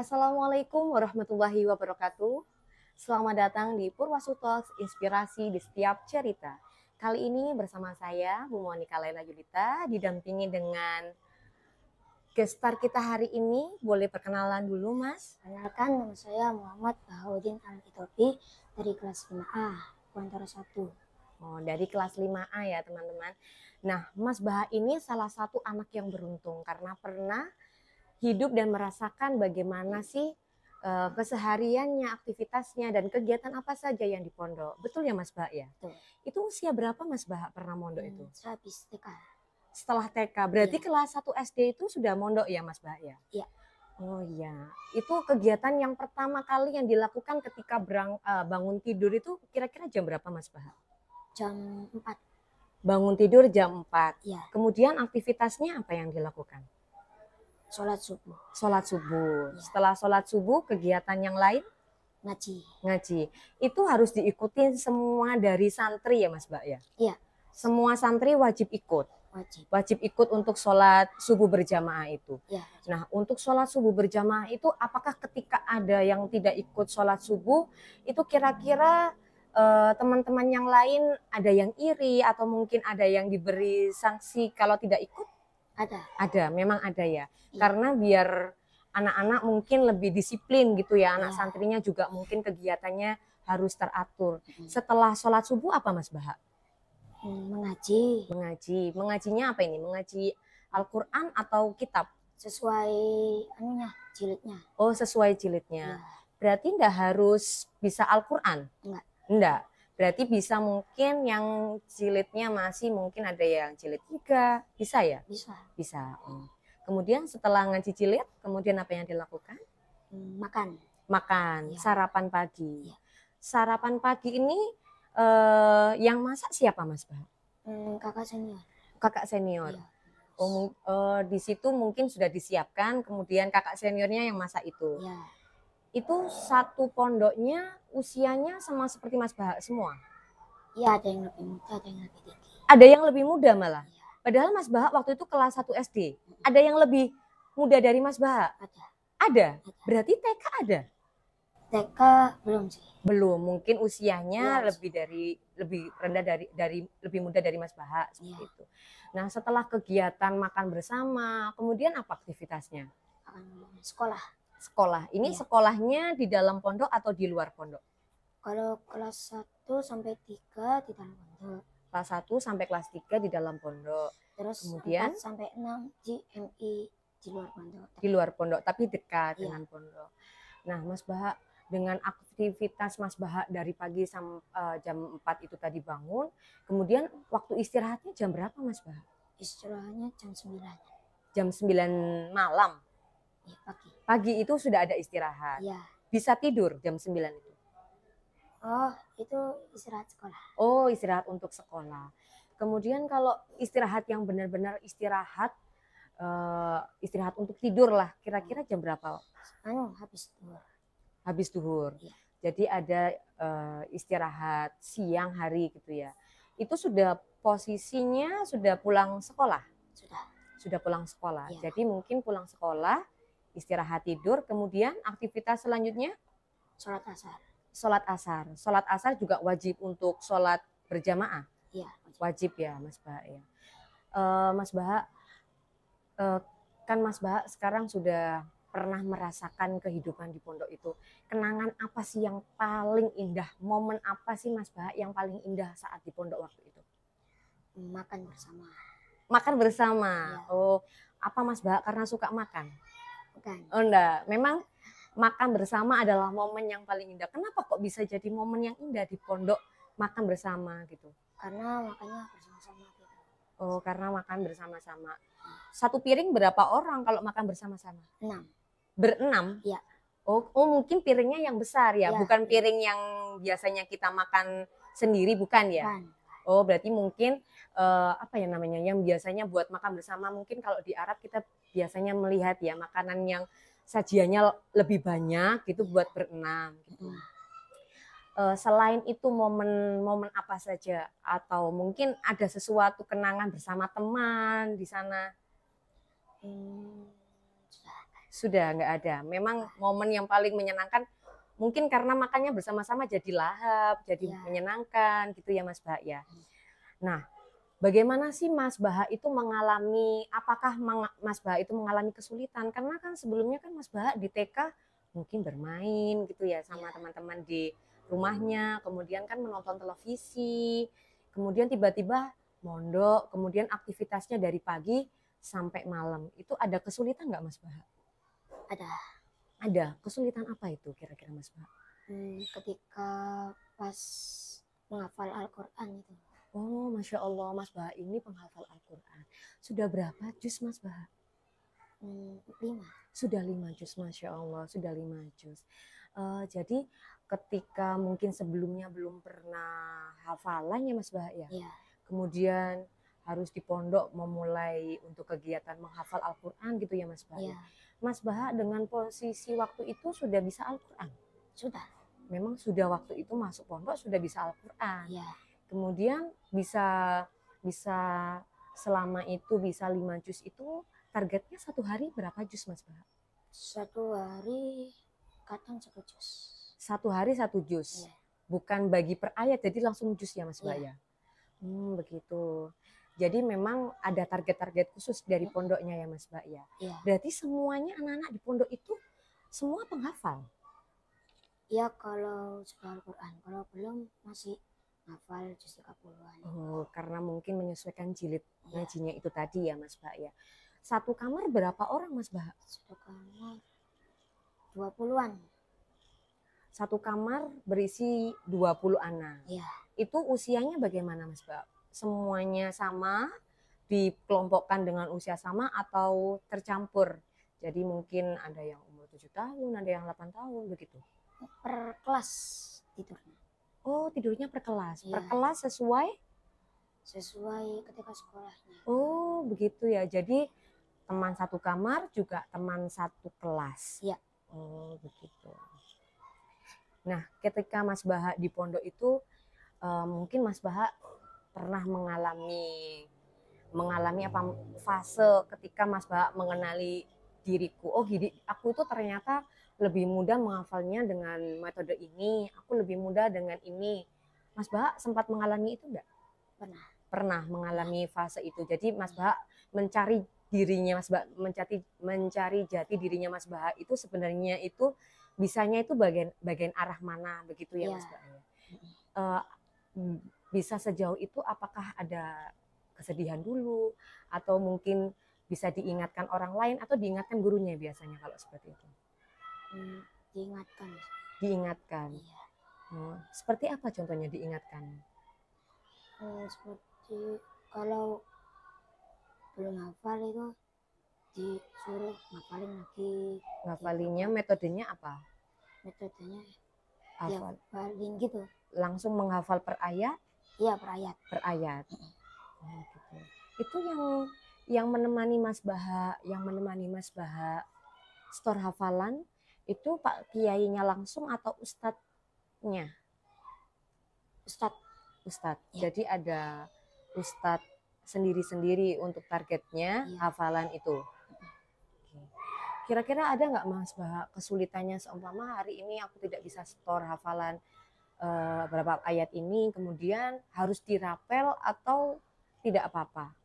Assalamualaikum warahmatullahi wabarakatuh. Selamat datang di Purwasu Talks, inspirasi di setiap cerita. Kali ini bersama saya, Bu Monika Laila Yulita, didampingi dengan guest star kita hari ini. Boleh perkenalan dulu, Mas? Kenalkan, nama saya Muhammad Bahaudin Al-Kitopi dari kelas 5A, Kuantara 1. Oh, dari kelas 5A ya, teman-teman. Nah, Mas Baha ini salah satu anak yang beruntung karena pernah hidup dan merasakan bagaimana sih kesehariannya, aktivitasnya, dan kegiatan apa saja yang di pondok. Betul ya Mas Baha ya? Betul. Itu usia berapa Mas Baha pernah mondok itu? Saya habis TK. Setelah TK, berarti Iya. kelas 1 SD itu sudah mondok ya Mas Baha ya? Iya. Oh iya, itu kegiatan yang pertama kali yang dilakukan ketika bangun tidur itu kira-kira jam berapa Mas Baha? Jam 4. Bangun tidur jam 4. Iya. Kemudian aktivitasnya apa yang dilakukan? Sholat subuh. Sholat subuh. Iya. Setelah sholat subuh, kegiatan yang lain? Ngaji. Ngaji. Itu harus diikuti semua dari santri ya Mas Mbak ya? Iya. Semua santri wajib ikut? Wajib. Wajib ikut untuk sholat subuh berjamaah itu? Iya. Nah, untuk sholat subuh berjamaah itu apakah ketika ada yang tidak ikut sholat subuh, itu kira-kira teman-teman yang lain ada yang iri atau mungkin ada yang diberi sanksi kalau tidak ikut? Ada, memang ada ya. Iya. Karena biar anak-anak mungkin lebih disiplin gitu ya, anak Iya. santrinya juga mungkin kegiatannya harus teratur. Setelah sholat subuh apa Mas Baha? Mengaji. Mengaji. Mengajinya apa ini? Mengaji Al-Quran atau kitab? Sesuai jilidnya. Oh, sesuai jilidnya. Iya. Berarti enggak harus bisa Al-Quran? Enggak. Enggak. Berarti bisa mungkin yang jilidnya masih mungkin ada yang jilid 3. Bisa ya? Bisa. Bisa. Kemudian setelah ngaji jilid, kemudian apa yang dilakukan? Makan. Makan. Iya. Sarapan pagi. Iya. Sarapan pagi ini yang masak siapa Mas Bah? Kakak senior. Kakak senior. Iya. Di situ mungkin sudah disiapkan, kemudian kakak seniornya yang masak itu. Iya. Itu satu pondoknya usianya sama seperti Mas Bah semua? Iya, ada yang lebih muda, ada yang lebih tinggi. Ada yang lebih muda malah? Iya. Padahal Mas Bah waktu itu kelas 1 SD. Ada yang lebih muda dari Mas Bah? Ada. Ada? Berarti TK ada? TK belum sih. Belum, mungkin usianya Iya. lebih rendah dari lebih muda dari Mas Baha seperti Iya. itu. Nah, setelah kegiatan makan bersama, kemudian apa aktivitasnya? Sekolah. Sekolah. Ini Iya. sekolahnya di dalam pondok atau di luar pondok? Kalau kelas 1 sampai 3 di dalam pondok. Kelas 1 sampai kelas 3 di dalam pondok. Terus kemudian 4 sampai 6 di MI di luar pondok. Di luar pondok, tapi dekat Iya. dengan pondok. Nah, Mas Baha, dengan aktivitas Mas Baha dari pagi sampai jam 4 itu tadi bangun, kemudian waktu istirahatnya jam berapa Mas Baha? Istirahatnya jam 9. Jam 9 malam? Iya, pagi. Pagi itu sudah ada istirahat? Iya. Bisa tidur jam 9 itu? Oh, itu istirahat sekolah. Oh, istirahat untuk sekolah. Kemudian kalau istirahat yang benar-benar istirahat untuk tidur lah, kira-kira jam berapa? Habis duhur. Habis duhur. Iya. Jadi ada istirahat siang hari gitu ya. Itu sudah posisinya sudah pulang sekolah? Sudah pulang sekolah. Iya. Jadi mungkin pulang sekolah, istirahat tidur, kemudian aktivitas selanjutnya? Sholat asar. Sholat asar. Sholat asar juga wajib untuk sholat berjamaah? Iya. Wajib ya Mas Baha ya. Mas Baha, kan Mas Baha sekarang sudah pernah merasakan kehidupan di pondok itu. Kenangan apa sih yang paling indah? Momen apa sih Mas Baha yang paling indah saat di pondok waktu itu? Makan bersama. Makan bersama? Iya. Oh, apa Mas Baha karena suka makan? Bukan. Oh enggak, memang makan bersama adalah momen yang paling indah. Kenapa kok bisa jadi momen yang indah di pondok makan bersama gitu? Karena makannya bersama-sama gitu. Oh, karena makan bersama-sama. Satu piring berapa orang kalau makan bersama-sama? 6. Berenam? Iya. Oh, mungkin piringnya yang besar ya, Iya. bukan piring yang biasanya kita makan sendiri, bukan ya? Bukan. Oh, berarti mungkin apa ya namanya, yang biasanya buat makan bersama, mungkin kalau di Arab kita biasanya melihat ya makanan yang sajiannya lebih banyak gitu buat berenam gitu. Selain itu momen apa saja atau mungkin ada sesuatu kenangan bersama teman di sana? Sudah nggak ada. Memang momen yang paling menyenangkan mungkin karena makannya bersama-sama jadi lahap, jadi Ya. menyenangkan gitu ya Mas Bahak ya. Nah, bagaimana sih Mas Bahak itu mengalami, apakah Mas Bahak itu mengalami kesulitan? Karena kan sebelumnya kan Mas Bahak di TK mungkin bermain gitu ya sama teman-teman di rumahnya, kemudian kan menonton televisi, kemudian tiba-tiba mondok, kemudian aktivitasnya dari pagi sampai malam. Itu ada kesulitan nggak Mas Bahak? Ada. Ada. Kesulitan apa itu kira-kira Mas Bahak? Ketika pas menghafal Al-Quran itu. Oh, Masya Allah, Mas Bahak ini penghafal Al-Quran. Sudah berapa juz Mas Bahak? 5. Sudah 5 juz, Masya Allah, sudah 5 juz. Jadi ketika mungkin sebelumnya belum pernah hafalan ya Mas Bahak ya? Ya. Kemudian harus di pondok memulai untuk kegiatan menghafal Al-Quran gitu ya Mas Bahak? Ya. Mas Bahak dengan posisi waktu itu sudah bisa Al-Quran? Sudah. Memang sudah waktu itu masuk pondok sudah bisa Al-Quran. Ya. Kemudian bisa selama itu bisa 5 juz itu targetnya satu hari berapa juz Mas Bahak? Satu hari kadang 1 juz. Satu hari 1 juz. Ya. Bukan bagi per ayat jadi langsung juz ya Mas Bahak ya? Begitu. Jadi memang ada target-target khusus dari pondoknya ya Mas Bahak ya? Ya. Berarti semuanya anak-anak di pondok itu semua penghafal? Ya kalau sudah Al-Quran, kalau belum masih hafal juz 30-an. Oh, karena mungkin menyesuaikan jilid ngajinya itu tadi ya Mas Bahak ya. Satu kamar berapa orang Mas Bahak? Satu kamar 20-an. Satu kamar berisi 20 anak. Ya. Itu usianya bagaimana Mas Bahak? Semuanya sama, dikelompokkan dengan usia sama atau tercampur? Jadi mungkin ada yang umur 7 tahun, ada yang 8 tahun begitu. Per kelas tidurnya. Oh, tidurnya per kelas. Ya. Per kelas sesuai ketika sekolahnya. Oh, begitu ya. Jadi teman satu kamar juga teman satu kelas. Ya. Oh, begitu. Nah, ketika Mas Bahak di pondok itu mungkin Mas Bahak pernah mengalami apa fase ketika Mas Bahak mengenali diriku. Oh, gini, aku itu ternyata lebih mudah menghafalnya dengan metode ini. Aku lebih mudah dengan ini. Mas Bahak sempat mengalami itu enggak? Pernah mengalami fase itu. Jadi Mas Bahak mencari dirinya Mas Bahak, mencari jati dirinya Mas Bahak itu sebenarnya itu bisanya itu bagian arah mana begitu ya Mas Bahak ya. Bisa sejauh itu apakah ada kesedihan dulu atau mungkin bisa diingatkan orang lain atau diingatkan gurunya biasanya kalau seperti itu? Diingatkan. Diingatkan. Iya. Seperti apa contohnya diingatkan? Seperti kalau belum hafal itu disuruh ngafalin lagi. Ngafalinnya metodenya apa? Metodenya Hafal. hafalin gitu. Langsung menghafal per ayat? Iya, per ayat. Per ayat. Oh, gitu. Itu yang menemani Mas Bahak, store hafalan itu Pak Kiainya langsung atau ustadznya? Ustadz. Ya. Jadi ada ustadz sendiri-sendiri untuk targetnya hafalan itu. Kira-kira ada nggak Mas Bahak kesulitannya seumpama hari ini aku tidak bisa store hafalan berapa ayat ini, kemudian harus dirapel atau tidak apa-apa?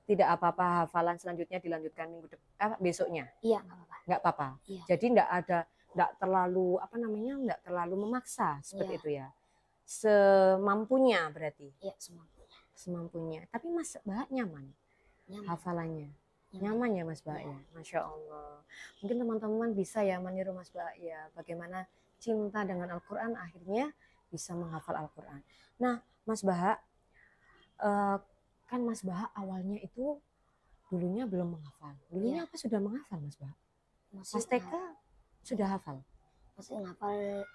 Tidak apa-apa, hafalan selanjutnya dilanjutkan besoknya? Iya, nggak apa-apa. Nggak apa-apa. Iya. Jadi nggak terlalu memaksa seperti itu ya. Semampunya berarti. Iya, semampunya. Tapi Mas Bahak nyaman hafalannya. Nyaman ya Mas Bahak ya. Masya Allah. Mungkin teman-teman bisa ya meniru Mas Bahak ya. Bagaimana cinta dengan Al-Quran akhirnya bisa menghafal Al-Quran. Nah Mas Bahak, kan Mas Bahak awalnya itu dulunya belum menghafal. Dulunya apa sudah menghafal Mas Bahak? Pas TK sudah hafal? Masih menghafal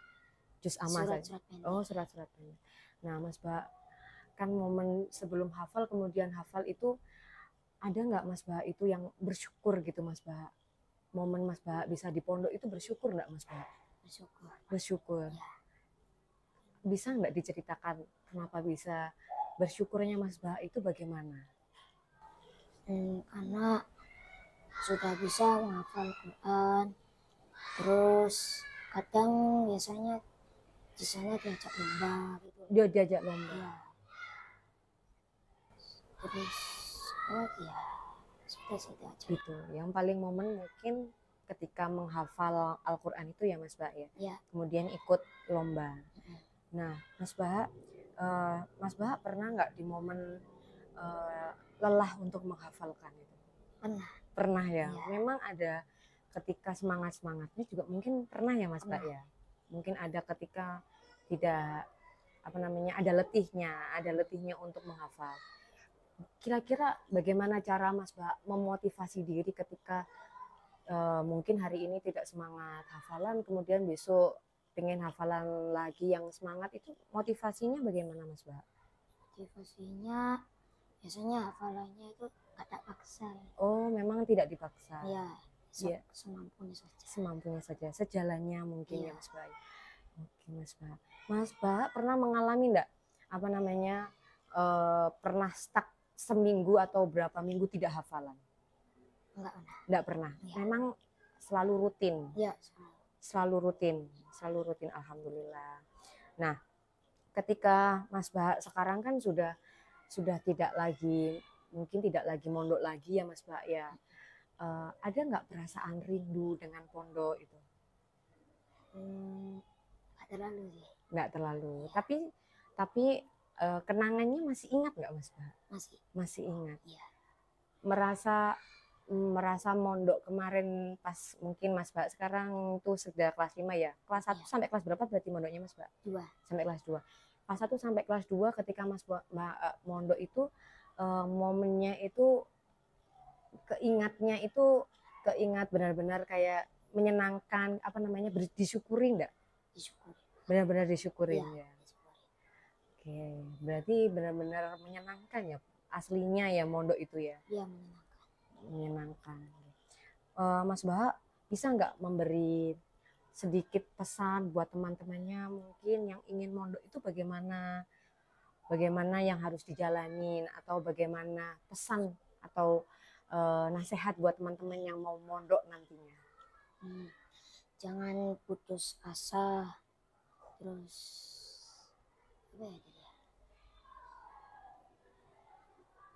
juz amma saja. Oh, surat-surat pendek. Nah Mas Bahak, kan momen sebelum hafal kemudian hafal itu ada nggak Mas Bahak itu yang bersyukur gitu Mas Bahak? Momen Mas Bahak bisa di pondok itu bersyukur nggak Mas Bahak? Bersyukur. Ya. Bisa nggak diceritakan kenapa bisa bersyukurnya Mas Bahak itu bagaimana? Karena sudah bisa menghafal Quran. Terus kadang biasanya di sana diajak lomba gitu. Dia diajak lomba. Ya. Terus apa lagi ya? Sudah sih diajak. Gitu. Yang paling momen mungkin ketika menghafal Al-Quran itu ya Mas Bah ya. Ya. Kemudian ikut lomba. Nah, Mas Bah pernah nggak di momen lelah untuk menghafalkan itu? Pernah. Pernah ya. Iya. Memang ada ketika semangatnya juga mungkin pernah ya Mas Bah Pernah. ya. Mungkin ada ketika tidak ada letihnya untuk menghafal. Kira-kira bagaimana cara Mas Bah memotivasi diri ketika mungkin hari ini tidak semangat hafalan, kemudian besok pengen hafalan lagi yang semangat, itu motivasinya bagaimana Mas Bah? Motivasinya biasanya hafalannya itu kata paksa. Oh, memang tidak dipaksa. Ya, Iya. semampunya saja. Semampunya saja, sejalannya mungkin Iya. ya Mas Bah. Oke Mas Bah. Mas Bah pernah mengalami enggak pernah stuck seminggu atau berapa minggu tidak hafalan? Enggak pernah. Enggak pernah. Iya. Memang selalu rutin. Ya, Selalu rutin, alhamdulillah. Nah, ketika Mas Bah sekarang kan sudah tidak lagi, mungkin tidak lagi mondok lagi ya Mas Bah ya. Ada nggak perasaan rindu dengan pondok itu? Enggak terlalu sih. Nggak terlalu. Tapi kenangannya masih ingat nggak Mas Bah? Masih ingat. Iya. Merasa mondok kemarin pas mungkin Mas Bah sekarang tuh sudah kelas 5 ya. Kelas 1 sampai kelas berapa berarti mondoknya Mas Bah? 2. Sampai kelas 2. Kelas 1 sampai kelas 2 ketika Mas Bah mondok itu momennya itu keingat benar-benar kayak menyenangkan, disyukuri enggak? Disyukuri. Benar-benar disyukurin ya. Disyukuri. Oke, berarti benar-benar menyenangkan ya aslinya ya mondok itu ya. Iya, menyenangkan. Mas Bah bisa nggak memberi sedikit pesan buat teman-temannya mungkin yang ingin mondok itu bagaimana yang harus dijalanin, atau bagaimana pesan atau nasihat buat teman-teman yang mau mondok nantinya? Jangan putus asa. Terus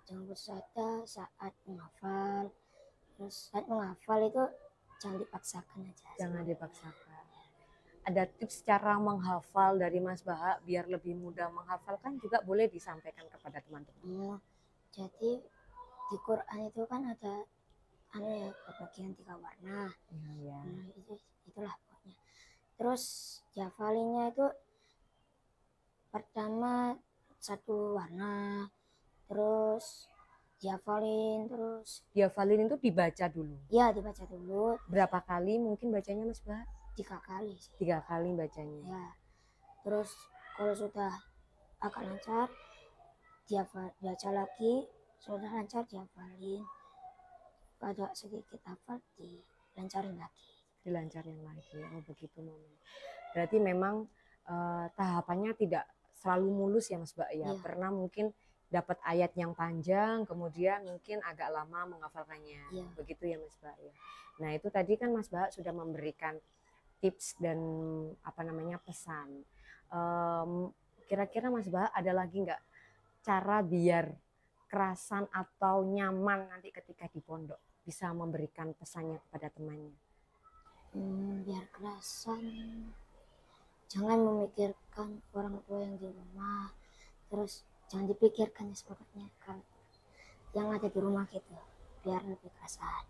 jangan putus asa saat menghafal. Terus saat menghafal itu jangan dipaksakan aja. Jangan dipaksakan. Ada tips cara menghafal dari Mas Bah biar lebih mudah menghafalkan juga boleh disampaikan kepada teman-teman. Jadi di Quran itu kan ada bagian 3 warna. Ya. Nah, itulah pokoknya. Terus dihafalinnya itu pertama 1 warna, terus dihafalin, Dihafalin itu dibaca dulu? Ya, dibaca dulu. Berapa kali mungkin bacanya Mas Bah? 3 kali sih. 3 kali bacanya. Ya. Terus kalau sudah agak lancar baca lagi, sudah lancar dihafalin. Ada sedikit hafal dilancarin lagi. Oh begitu Mama. Berarti memang tahapannya tidak selalu mulus ya Mas Bah ya. Pernah mungkin dapat ayat yang panjang, kemudian mungkin agak lama menghafalkannya. Begitu ya Mas Bah ya. Nah itu tadi kan Mas Bah sudah memberikan tips dan pesan. Kira-kira Mas Bah ada lagi nggak cara biar kerasan atau nyaman nanti ketika di pondok, bisa memberikan pesannya kepada temannya? Biar kerasan, jangan memikirkan orang tua yang di rumah, terus jangan dipikirkan pokoknya kan yang ada di rumah gitu, biar lebih kerasan.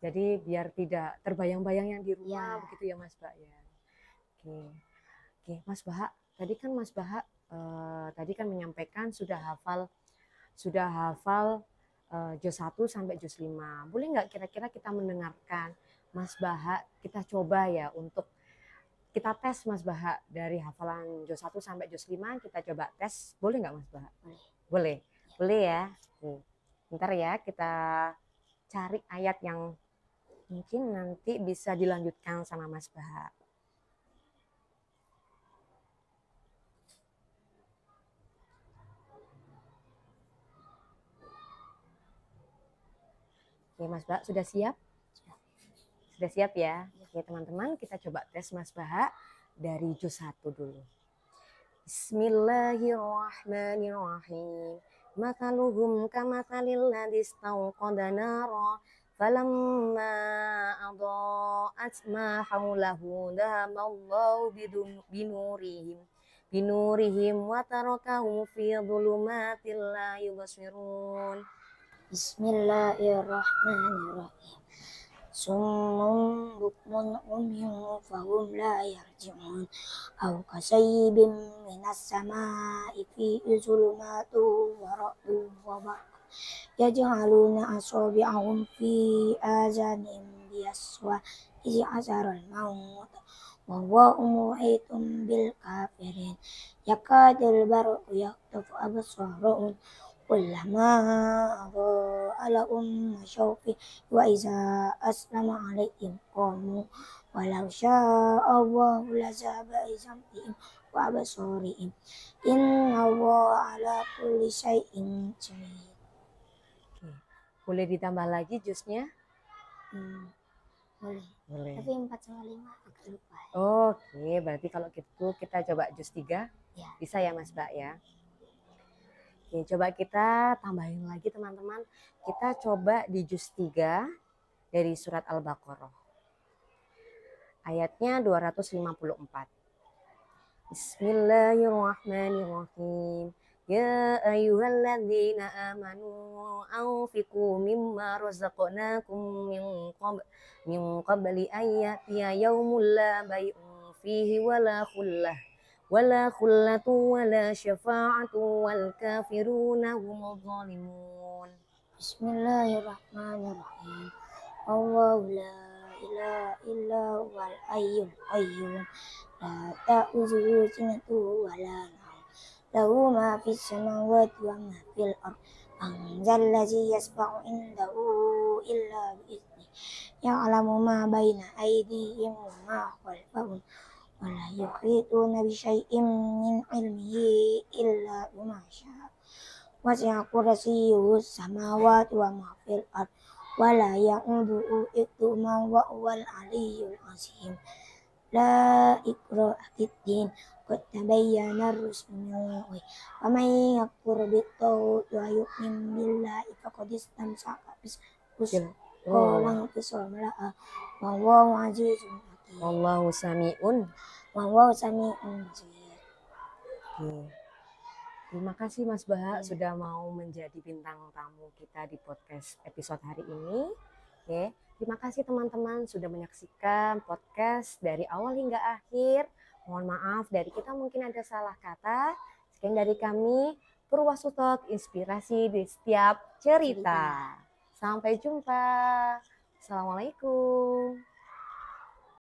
Jadi biar tidak terbayang-bayang yang di rumah, begitu ya Mas Bah ya. Oke, Mas Bah, tadi kan Mas Bah menyampaikan sudah hafal juz 1 sampai juz 5. Boleh nggak kira-kira kita mendengarkan Mas Bah, kita coba ya untuk kita tes Mas Bah dari hafalan juz 1 sampai juz 5, kita coba tes. Boleh nggak Mas Bah? Boleh. Boleh ya. Bentar ya, kita cari ayat yang mungkin nanti bisa dilanjutkan sama Mas Bah. Oke, Mas Bahak sudah siap? Sudah siap ya? Oke, teman-teman, kita coba tes Mas Bahak dari juz 1 dulu. Bismillahirrahmanirrahim. Mathaluhum kamathalil ladzi istawqada nara falamma adaa'at ma haulahu dhahaballahu binurihim wa tarakahum fi dhulumatin la yubsirun. Bismillahirrahmanirrahim. Summun bukmun umyun fahum la yarji'un. Aw kasayyibin minas sama'i fihi zulumatu wa ra'dun wa barq. Yaj'aluna asabi'ahum fi azanihim liyaswa izi asaral maut. Wa huwa muhitun bil kafirin. Yakadul barqu yaqtafu absarahum. Kullama adaa'a lahum mashaw fihi wa idza aslama 'alaihim qamu walau syaa'a Allahu lazahaba bisam'ihim wa absarihim innallaha 'ala kulli syai'in qadir. Boleh ditambah lagi jusnya? Boleh. Boleh. Tapi 4 sama 5 agak lupa. Oke, berarti kalau gitu kita coba juz 3. Ya. Bisa ya Mas Bahak ya? Oke, coba kita tambahin lagi teman-teman. Kita coba di juz 3 dari surat Al-Baqarah. Ayatnya 254. Bismillahirrahmanirrahim. Ya ayyuhalladzina amanu anfiqu mimma razaqnakum min qabli an ya'tiya yawmun la bay'un fihi wala khullatu wala syafa'atu wal kafiruna humudz zalimun. Bismillahirrahmanirrahim. Allahu la ilaha illa huwal hayyul qayyum. La ta'khudhuhu sinatun wa la nawm. Lahu ma fis samawati wa ma fil ardh. Man dzalladzi yashfa'u indahu illa bi'idhnihi. Ya'lamu ma baina aydihim wa ma khalfahum. Wa la yuhituna bi syai'in min 'ilmihi illa bima syaa. Wasi'a kursiyyuhu samawati wa ma fil ardh. Wa la ya'uduhu hifdhuhuma wa huwal 'aliyyul 'azim. La ikraha fid-din. Qad tabayyana ar-rusydu minal ghayy. Wa man yakfur bit-taghuti wa yu'min billahi faqad istamsaka bis-qawlan fisam laha. Wallahu 'azizun hakim. Wallahu sami'un. Wallahu sami'un basir. Oke. Terima kasih Mas Bahak sudah mau menjadi bintang tamu kita di podcast episode hari ini. Oke. Terima kasih teman-teman sudah menyaksikan podcast dari awal hingga akhir. Mohon maaf dari kita mungkin ada salah kata. Sekian dari kami, Purwasutok, inspirasi di setiap cerita. Sampai jumpa. Assalamualaikum.